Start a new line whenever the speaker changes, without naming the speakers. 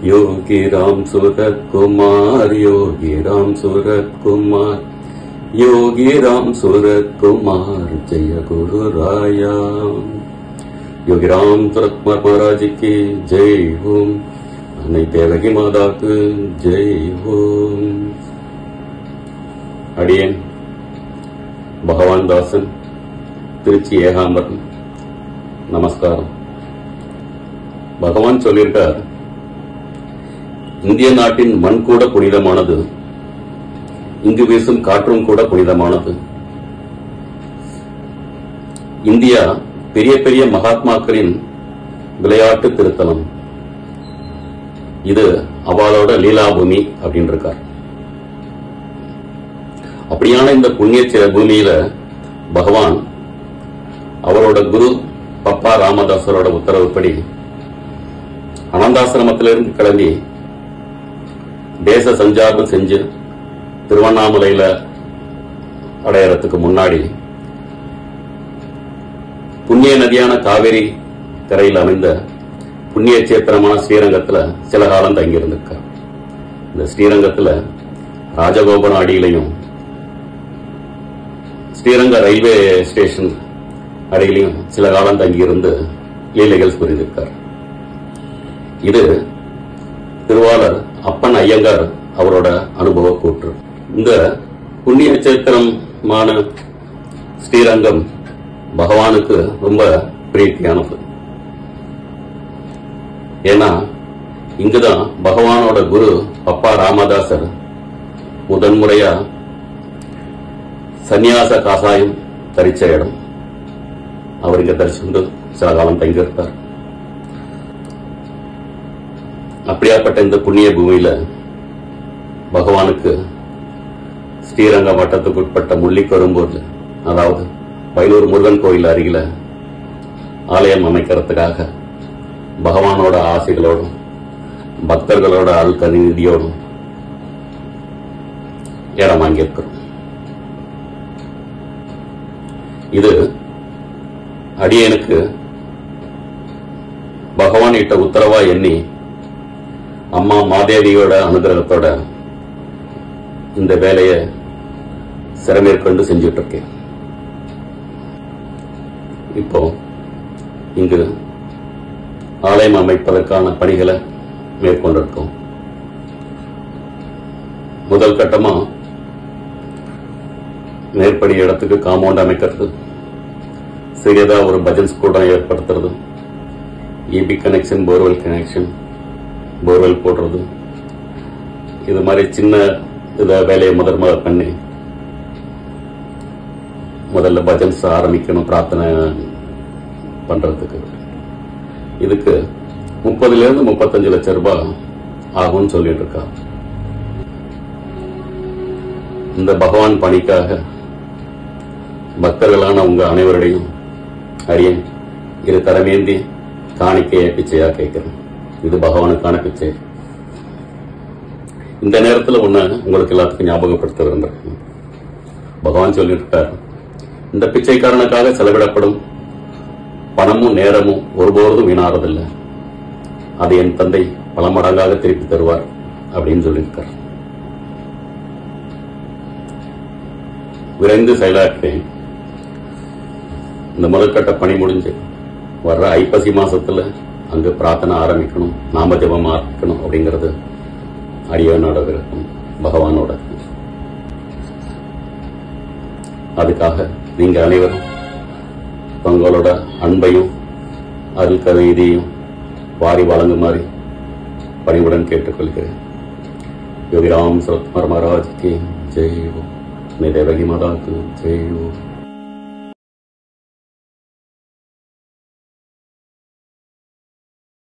योगी राम सूरत कुमार, योगी राम सूरत कुमार, योगी राम सूरत कुमार, जय गुरु राया। योगी राम सूरत कुमार महाराज की जय हो। अन्னை தேவகி மாதாக்கு ஜெய் ஹோ। அடியேன் பகவான் தாசன், திருச்சி ஏகாம்பரம். நமஸ்காரம். பகவான் சொல்லியிருக்கார், இந்திய நாட்டின் மண் கூட புனிதமானது, இங்கு வீசும் காற்றும் கூட புனிதமானது. இந்தியா பெரிய பெரிய மகாத்மாக்களின் விளையாட்டு திருத்தலம். இது அவளோட லீலாபூமி அப்படின்னு இருக்கார். அப்படியான இந்த புண்ணிய பூமியில பகவான் அவரோட குரு பப்பா ராமதாசரோட உத்தரவுப்படி அனந்தாசிரமத்திலிருந்து கிளம்பி தேச சஞ்சாரம் செஞ்சு திருவண்ணாமலையில அடையறதுக்கு முன்னாடி புண்ணிய நதியான காவிரி கரையில் அமைந்த புண்ணிய சேத்திரமான ஸ்ரீரங்கத்துல சில காலம் தங்கியிருந்திருக்கார். இந்த ஸ்ரீரங்கத்துல ராஜகோபுரம் அடியிலையும் ஸ்ரீரங்க ரயில்வே ஸ்டேஷன் அடியிலையும் சில காலம் தங்கியிருந்து லீலைகள் புரிந்திருக்கார். இது திருவாளர் அப்பன் ஐயங்கார் அவரோட அனுபவ கூற்று. இந்த புண்ணிய சேத்திரமான ஸ்ரீரங்கம் பகவானுக்கு ரொம்ப பிரீத்தியானது. ஏன்னா இங்குதான் பகவானோட குரு பப்பா ராமதாசர் முதன்முறையா சந்நியாச காசாயம் தரிச்ச இடம். அவர் இங்க தரிச்சு சில காலம் தங்கியிருப்பார். அப்படியாப்பட்ட இந்த புண்ணிய பூமியில பகவானுக்கு ஸ்ரீரங்க வட்டத்துக்குட்பட்ட முள்ளிக்கரும்பூர்ல, அதாவது வயலூர் முருகன் கோயில் அருகில ஆலயம் அமைக்கிறதுக்காக பகவானோட ஆசைகளோடும் பக்தர்களோட அருள்கதியோடும் இடம் வாங்கியிருக்கிறோம். இது அடியனுக்கு பகவான் இட்ட உத்தரவா எண்ணி அம்மா மாதேவியோட அனுகிரகத்தோட இந்த வேலையை சிறமேற்கொண்டு செஞ்சுட்டு இருக்கேன். இப்போ இங்கு ஆலயம் அமைப்பதற்கான பணிகளை மேற்கொண்டிருக்கோம். முதல் கட்டமா மேற்படி இடத்துக்கு காம்பவுண்ட் அமைக்கிறது, சிறியதா ஒரு பஜன்ஸ் கூடம் ஏற்படுத்துறது, EB connection, borewell connection, borewell போடுறது, இது மாதிரி சின்ன வேலையை முதல்ல பண்ணி முதல்ல பஜன்ஸ் ஆரம்பிக்கணும் பிரார்த்தனை பண்றதுக்கு. இதுக்கு 30 to 35 லட்சம் ரூபாய் ஆகும்னு சொல்லிட்டு இருக்கா. இந்த பகவான் பணிக்காக பக்தர்களான உங்க அனைவருடையும் அடியேன் இரு தரமேந்தி காணிக்கைய பிச்சையா கேட்கிறேன். இது பகவானுக்கான பிச்சை. இந்த நேரத்தில் ஒண்ணு உங்களுக்கு எல்லாத்துக்கும் ஞாபகப்படுத்த விரும்புறேன். பகவான் சொல்லிட்டு இருக்கார், இந்த பிச்சைக்காரனுக்காக செலவிடப்படும் பணமும் நேரமும் ஒருபோதும் வீணாறதில்லை, அதை என் தந்தை பல மடங்காக திருப்பி தருவார் அப்படின்னு சொல்லியிருக்கார். விரைந்து செயலாற்றேன். இந்த முதற்கட்ட பணி முடிஞ்சு வர்ற ஐப்பசி மாசத்துல அங்கு பிரார்த்தனை ஆரம்பிக்கணும், நாம ஜபம் ஆரம்பிக்கணும் அப்படிங்கிறது அடியவனோட விருப்பம், பகவானோட. அதுக்காக நீங்க அனைவரும் தங்களோட அன்பையும் அருள் கவிதையும் வாரி வழங்குமாறு பணிவுடன் கேட்டுக்கொள்கிறேன். யோகி ராம் சரத் மகாராஜ் की जय हो। देवकी माता की जय हो।